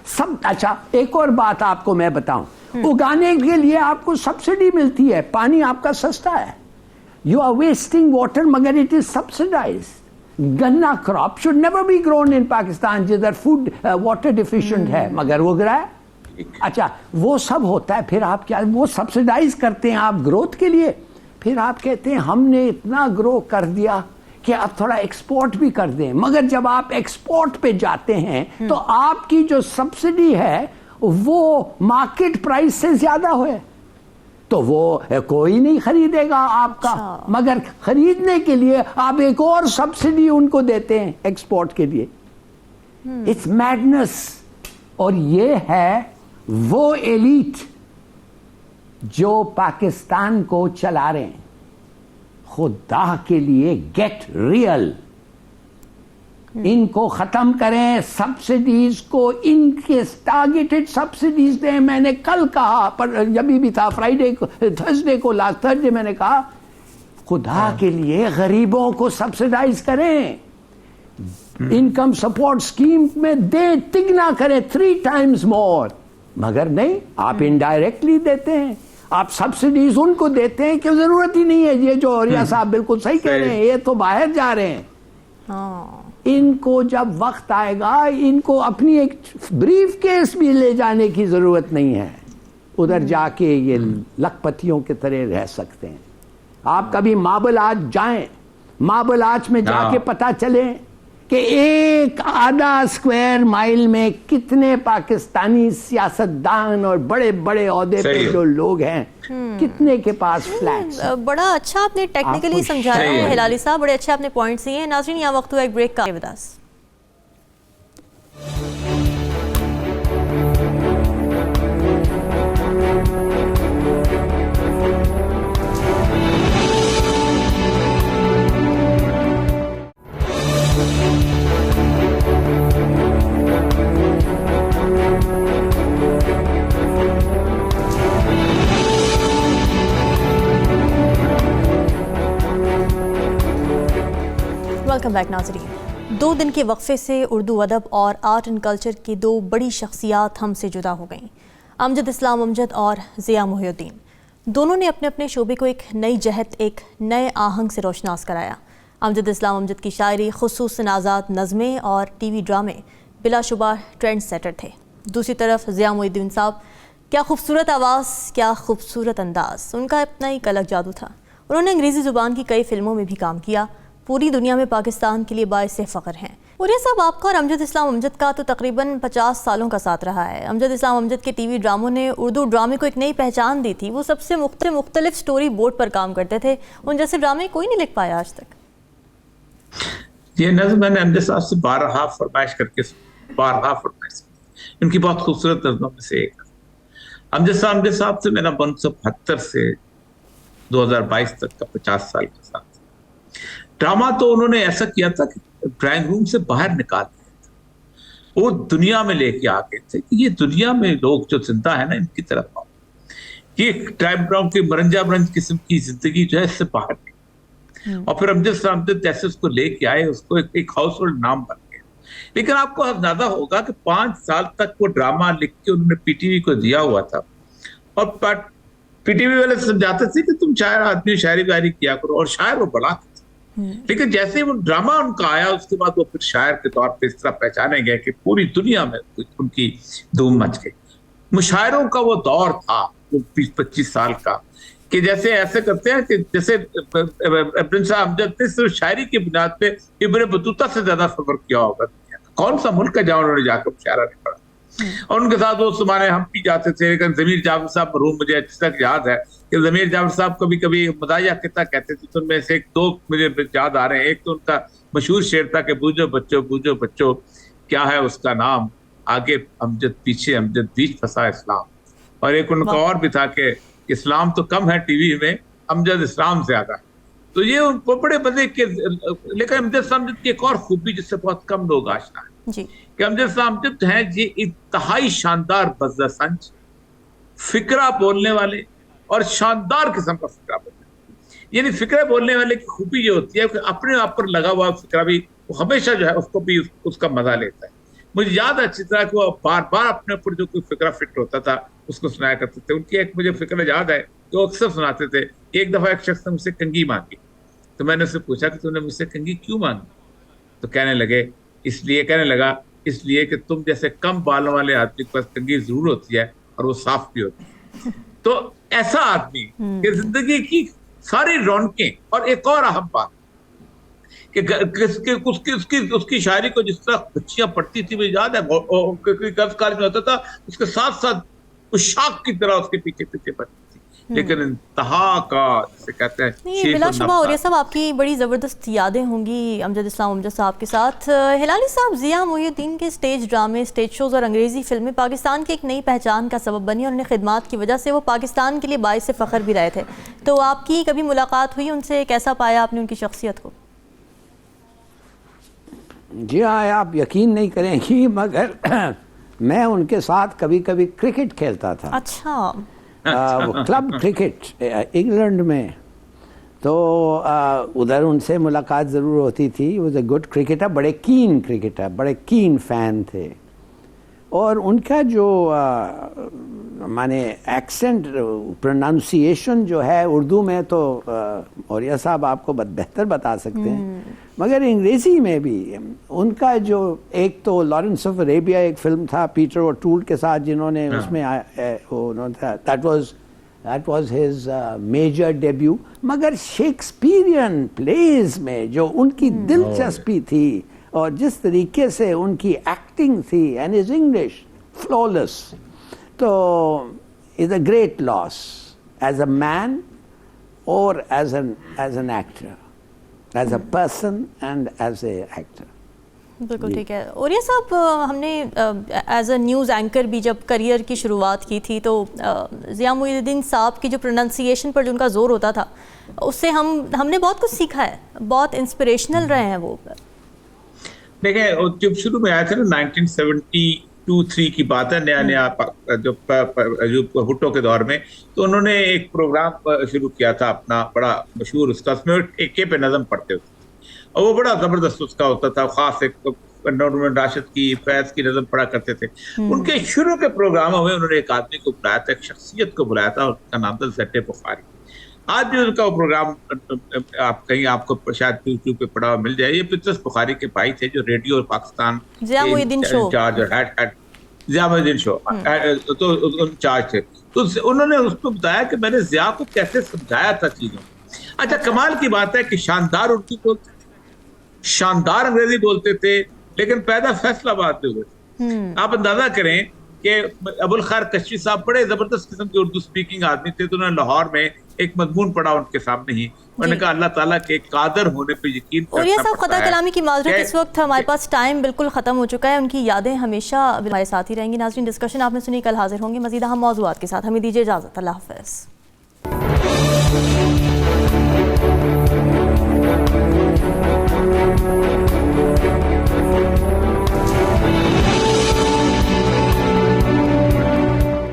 सब। अच्छा, एक और बात आपको मैं बताऊं, उगाने के लिए आपको सब्सिडी मिलती है, पानी आपका सस्ता है, यू आर वेस्टिंग वाटर, मगर इट इज सब्सिडाइज्ड। गन्ना crop should never be grown in Pakistan, जिधर फूड वाटर डिफिशिएंट है, मगर वो उग रहा है। अच्छा, वो सब होता है, फिर आप क्या, वो सब्सिडाइज करते हैं आप ग्रोथ के लिए, फिर आप कहते हैं हमने इतना ग्रो कर दिया कि आप थोड़ा एक्सपोर्ट भी कर दें, मगर जब आप एक्सपोर्ट पे जाते हैं तो आपकी जो सब्सिडी है वो मार्केट प्राइस से ज्यादा है, तो वो कोई नहीं खरीदेगा आपका। मगर खरीदने के लिए आप एक और सब्सिडी उनको देते हैं एक्सपोर्ट के लिए। It's madness. और ये है वो एलीट जो पाकिस्तान को चला रहे हैं। खुदा के लिए गेट रियल, इनको खत्म करें, सब्सिडीज को, इनके टारगेटेड सब्सिडीज दें। मैंने कल कहा, पर जब भी था फ्राइडे को, थर्सडे को, लास्ट थर्सडे मैंने कहा, खुदा के लिए गरीबों को सब्सिडाइज करें, इनकम सपोर्ट स्कीम में दें, तिगना करें, 3 times मोर। मगर नहीं, आप इनडायरेक्टली देते हैं, आप सब्सिडीज उनको देते हैं कि जरूरत ही नहीं है। ये जो औरिया साहब बिल्कुल सही कह रहे हैं, ये तो बाहर जा रहे हैं। इनको जब वक्त आएगा, इनको अपनी एक ब्रीफ केस भी ले जाने की जरूरत नहीं है, उधर जाके ये लखपतियों के तरह रह सकते हैं। आप कभी मार्बल आर्च जाएं, मार्बल आर्च में जाके पता चले कि 1/2 स्क्वायर माइल में कितने पाकिस्तानी सियासतदान और बड़े बड़े ओहदे पे जो लोग हैं, कितने के पास फ्लैट्स। बड़ा अच्छा आपने टेक्निकली समझाया है हिलाली साहब, बड़े अच्छे आपने पॉइंट्स दिए हैं। नाज़रीन, यहाँ वक्त हुआ एक ब्रेक का। विदास वेलकम बैक नाज़रीन। 2 दिन के वक्फे से उर्दू अदब और आर्ट एंड कल्चर की 2 बड़ी शख्सियात हमसे जुदा हो गईं। अमजद इस्लाम अमजद और ज़िया मोहिउद्दीन, दोनों ने अपने अपने शोबे को एक नई जहत, एक नए आहंग से रोशनास कराया। अमजद इस्लाम अमजद की शायरी, खुसूसन आज़ाद नज़में और TV ड्रामे बिलाशुबा ट्रेंड सेटर थे। दूसरी तरफ ज़िया मोहिउद्दीन साहब, क्या खूबसूरत आवाज़, क्या खूबसूरत अंदाज़, उनका अपना एक अलग जादू था। उन्होंने अंग्रेज़ी ज़ुबान की कई फिल्मों में भी काम किया, पूरी दुनिया में पाकिस्तान के लिए बाइस फ़ख्र हैं। और ये सब आपका और अमजद इस्लाम अमजद का तो तकरीबन 50 सालों का साथ रहा है। अमजद इस्लाम अमजद के TV ड्रामों ने उर्दू ड्रामे को एक नई पहचान दी थी। वो सबसे मुख्तलिफ स्टोरी बोर्ड पर काम करते थे, उन जैसे ड्रामे कोई नहीं लिख पाया आज तक। ये नज़्म मैंने अमजद साहब से 12 फरमाइश करके, 12 फरमाइश, उनकी बहुत खूबसूरत नज़्मों में से एक। अमजद साहब से मेरा 1972 से 2022 तक का 50 साल का साथ। ड्रामा तो उन्होंने ऐसा किया था कि ड्राइंग रूम से बाहर निकाल दिया था, वो दुनिया में लेके आ गए थे कि ये दुनिया में लोग जो जिंदा है ना, इनकी तरफ आओ। ये टाइम ड्रामा की मरंजा मरंज किस्म की जिंदगी जो है इससे बाहर निकली। और फिर अमजद साहब जैसे उसको लेके आए, उसको एक हाउस होल्ड नाम बन गया। लेकिन आपको अंदाजा होगा कि 5 साल तक वो ड्रामा लिख के उन्होंने PTV को दिया हुआ था, और PTV वाले समझाते थे कि तुम शायर आदमी, शायरी वायरी किया करो, और शायर वो बड़ा लेकिन जैसे वो ड्रामा उनका आया उसके बाद वो फिर शायर के तौर पे इस तरह पहचाने गए कि पूरी दुनिया में उनकी धूम मच गई। मुशायरों का वो दौर था, वो 20-25 साल का, कि जैसे ऐसे करते हैं कि जैसे प्रिंस अमजद ने सिर्फ शायरी की बुनियाद पे इब्न बतूता से ज्यादा सफर किया होगा दुनिया का। कौन सा मुल्क है जहां उन्होंने जाकर मुशायरा नहीं पढ़ा। और उनके साथ वो जमाने हम भी जाते थे, लेकिन जमीर जाफर साहब मरहूम, मुझे अच्छी तक याद है कि जमीर जाफर साहब कभी कभी मदाहिया कितना कहते थे, तो उनमें से एक दो मुझे याद आ रहे हैं। एक तो उनका मशहूर शेर था कि बूझो बच्चों क्या है उसका नाम, आगे अमजद पीछे अमजद बीच फंसा इस्लाम। और एक उनका और भी था कि इस्लाम तो कम है टीवी में, अमजद इस्लाम ज्यादा है। तो ये बड़े बड़े के, लेकिन अमजद की एक और खूबी जिससे बहुत कम लोग आशना है जी, कि अमजद हैं ये इंतहाई शानदार बज़्ज़संज, फिक्रा बोलने वाले और शानदार किस्म का फिक्रा बोलने वाले। यानी फिक्रा बोलने वाले की खूबी ये होती है कि अपने आप पर लगा हुआ फिक्रा भी वो हमेशा जो है उसको भी उसका मजा लेता है। मुझे याद है अच्छी तरह कि वो बार बार अपने ऊपर जो कोई फिक्रा फिट होता था उसको सुनाया करते थे। उनकी एक मुझे फिक्रा याद है तो अक्सर सुनाते थे। एक दफा एक शख्स ने मुझसे कंघी मांगी, तो मैंने उससे पूछा कि तूने मुझसे कंघी क्यों मांगी? तो कहने लगा इसलिए कि तुम जैसे कम बालों वाले आदमी के पास कंघी जरूर होती है और वो साफ भी होती है। तो ऐसा आदमी कि जिंदगी की सारी रौनकें, और एक और अहम बात कि उसकी शायरी को जिस तरह बच्चियां पढ़ती थी, मुझे याद है गर्ल्स कॉलेज में होता था, उसके साथ साथ शाख की तरह उसके पीछे पीछे पढ़ती थी। लेकिन इंतहा का जिसे कहते हैं, नहीं बिलाशुबा। और ये सब आपकी बड़ी ज़बरदस्त यादें होंगी अमजद साहब के साथ। हिलाली साहब, ज़िया मोहिउद्दीन के स्टेज ड्रामे, स्टेज शोज़ और अंग्रेज़ी फिल्में पाकिस्तान की एक नई पहचान का सबब बनी और उन्हें खिदमात की वजह से वो पाकिस्तान के लिए बाइस फ़ख्र भी रहे थे। तो आपकी कभी मुलाकात हुई उनसे? कैसा पाया आपने उनकी शख्सियत को? जी हाँ, आप यकीन नहीं करेंगी मगर मैं उनके साथ कभी कभी क्रिकेट खेलता था। अच्छा। वो क्लब क्रिकेट इंग्लैंड में, तो उधर उनसे मुलाकात ज़रूर होती थी। वो अ गुड क्रिकेटर, बड़े कीन क्रिकेटर, बड़े कीन फ़ैन थे। और उनका जो माने एक्सेंट, प्रोनाउंसिएशन जो है उर्दू में, तो औरिया साहब आपको बेहतर बता सकते हैं, मगर अंग्रेज़ी में भी उनका जो, एक तो लॉरेंस ऑफ अरेबिया एक फिल्म था पीटर ओटूल के साथ जिन्होंने उसमें that was his major debut. मगर शेक्सपियरियन प्लेज में जो उनकी दिलचस्पी थी और जिस तरीके से उनकी एक्टिंग थी, एंड इज इंग्लिश फ्लॉलेस, तो is a great loss as a man और as an actor, as a person and as a actor. बिल्कुल ठीक है। और ये सब हमने एज अ न्यूज़ एंकर भी जब करियर की शुरुआत की थी, तो ज़िया मोहिउद्दीन साहब की जो प्रोनाउंसिएशन पर जो उनका जोर होता था, उससे हमने बहुत कुछ सीखा है, बहुत इंस्पिरेशनल रहे हैं वो। देखिए, जब शुरू में आया था ना 1972-3 की बात है, नया जो भुट्टो के दौर में, तो उन्होंने एक प्रोग्राम शुरू किया था अपना बड़ा मशहूर, उसका उसमें ठेके पे नज़म पढ़ते होते और वो बड़ा जबरदस्त उसका होता था। खास एक राशिद की, फैज की नज़म पढ़ा करते थे। उनके शुरू के प्रोग्रामों में उन्होंने एक आदमी को बुलाया था, एक शख्सियत को बुलाया था, उसका नाम था ज़ट्टे बुखारी। आज भी उनका वो प्रोग्राम आप कहीं आपको शायद यूट्यूब पे पड़ा मिल जाए। ये पितरस बुखारी के भाई थे जो रेडियो और पाकिस्तान ज़िया मोहिउद्दीन शो ज़िया मोहिउद्दीन शो तो इंचार्ज थे। तो उन्होंने उसको बताया कि मैंने ज़िया को कैसे समझाया था चीजों। अच्छा, कमाल की बात है कि शानदार उर्दू बोलते थे, शानदार अंग्रेजी बोलते थे, लेकिन पैदा फैसलाबाद में हुए थे। आप अंदाजा करें कि अबुल खैर कश्मी साहब बड़े जबरदस्त किस्म के उर्दू स्पीकिंग आदमी थे। तो उन्होंने लाहौर में एक मजमून पढ़ा उनके सामने ही, उन्होंने कहा अल्लाह ताला के कादर होने पे यकीन करना। और ये सब खता कलामी की माजरत, इस वक्त हमारे पास टाइम बिल्कुल ख़त्म हो चुका है। उनकी यादें हमेशा हमारे साथ ही रहेंगी। नाज़रीन, डिस्कशन आपने सुनी, कल हाजिर होंगे मज़ीद अहम मौज़ूआत के साथ। हमें दीजिए इजाज़त। अल्लाह हाफ़िज़।